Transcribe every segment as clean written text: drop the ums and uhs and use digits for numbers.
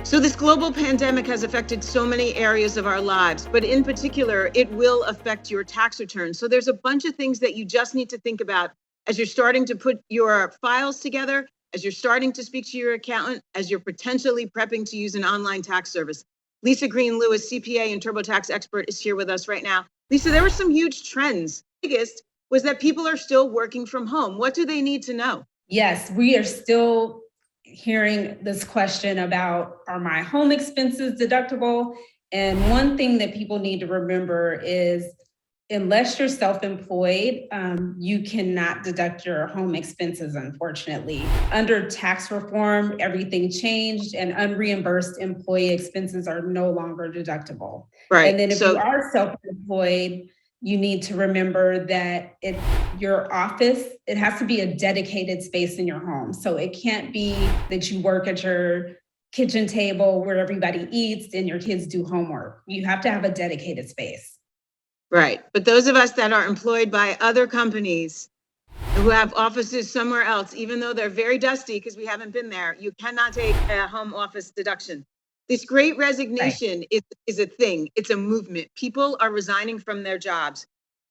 So, this global pandemic has affected so many areas of our lives, but in particular, it will affect your tax return. So, there's a bunch of things that you just need to think about as you're starting to put your files together, as you're starting to speak to your accountant, as you're potentially prepping to use an online tax service. Lisa Green Lewis, CPA and TurboTax expert, is here with us right now. Lisa, there were some huge trends. The biggest was that people are still working from home. What do they need to know? Yes, we are still hearing this question about, are my home expenses deductible? And one thing that people need to remember is, unless you're self-employed, you cannot deduct your home expenses, unfortunately. Under tax reform, everything changed and unreimbursed employee expenses are no longer deductible. Right. And then if you are self-employed, you need to remember that your office, it has to be a dedicated space in your home. So it can't be that you work at your kitchen table where everybody eats and your kids do homework. You have to have a dedicated space. Right. But those of us that are employed by other companies who have offices somewhere else, even though they're very dusty because we haven't been there, you cannot take a home office deduction. This great resignation is a thing. It's a movement. People are resigning from their jobs.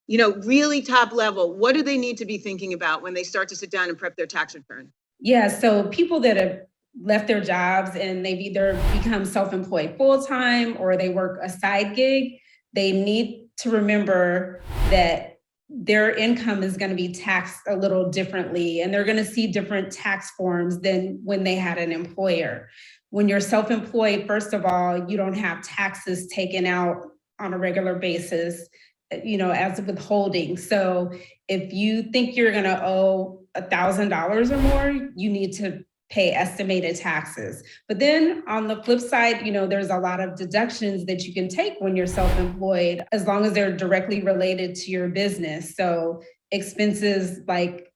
You know, really top level, what do they need to be thinking about when they start to sit down and prep their tax return? Yeah, so people that have left their jobs and they've either become self-employed full-time or they work a side gig, they need to remember that their income is going to be taxed a little differently, and they're going to see different tax forms than when they had an employer. When you're self-employed, first of all, you don't have taxes taken out on a regular basis, as withholding. So if you think you're going to owe $1,000 or more, you need to pay estimated taxes. But then on the flip side, there's a lot of deductions that you can take when you're self-employed, as long as they're directly related to your business. So expenses like,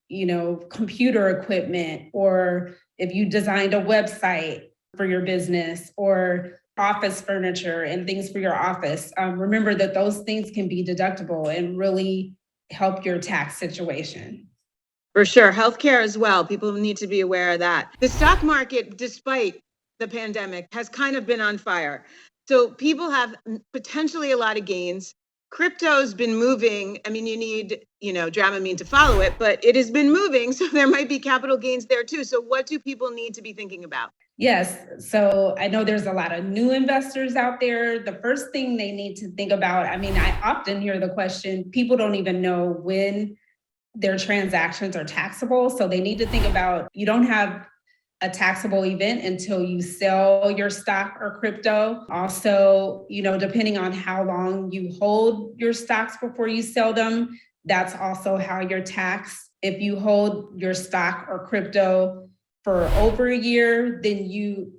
computer equipment, or if you designed a website for your business, or office furniture and things for your office. Remember that those things can be deductible and really help your tax situation. For sure. Healthcare as well. People need to be aware of that. The stock market, despite the pandemic, has kind of been on fire. So people have potentially a lot of gains. Crypto's been moving. I mean, you need, Dramamine to follow it, but it has been moving. So there might be capital gains there too. So what do people need to be thinking about? Yes. So I know there's a lot of new investors out there. The first thing they need to think about, I often hear the question, people don't even know when their transactions are taxable. So they need to think about, you don't have a taxable event until you sell your stock or crypto. Also, depending on how long you hold your stocks before you sell them, that's also how you're taxed. If you hold your stock or crypto for over a year, then you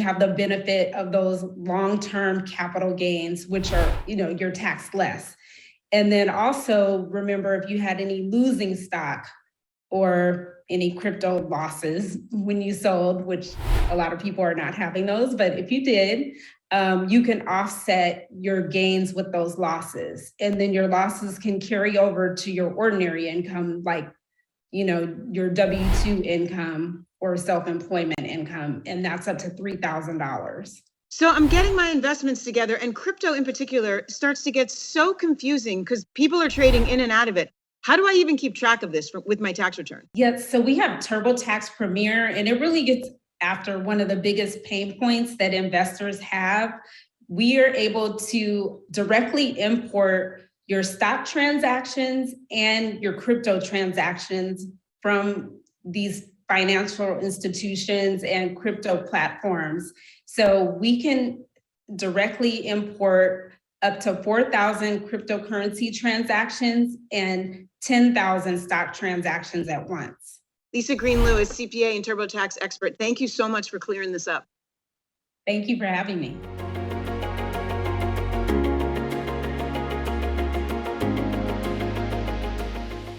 have the benefit of those long-term capital gains, which are, you're taxed less. And then also remember, if you had any losing stock or any crypto losses when you sold, which a lot of people are not having those, but if you did, you can offset your gains with those losses. And then your losses can carry over to your ordinary income, like, your W-2 income or self-employment income, and that's up to $3,000. So I'm getting my investments together, and crypto in particular starts to get so confusing because people are trading in and out of it. How do I even keep track of this with my tax return? Yes, so we have TurboTax Premier, and it really gets after one of the biggest pain points that investors have. We are able to directly import your stock transactions and your crypto transactions from these financial institutions and crypto platforms. So we can directly import up to 4,000 cryptocurrency transactions and 10,000 stock transactions at once. Lisa Green Lewis, CPA and TurboTax expert. Thank you so much for clearing this up. Thank you for having me.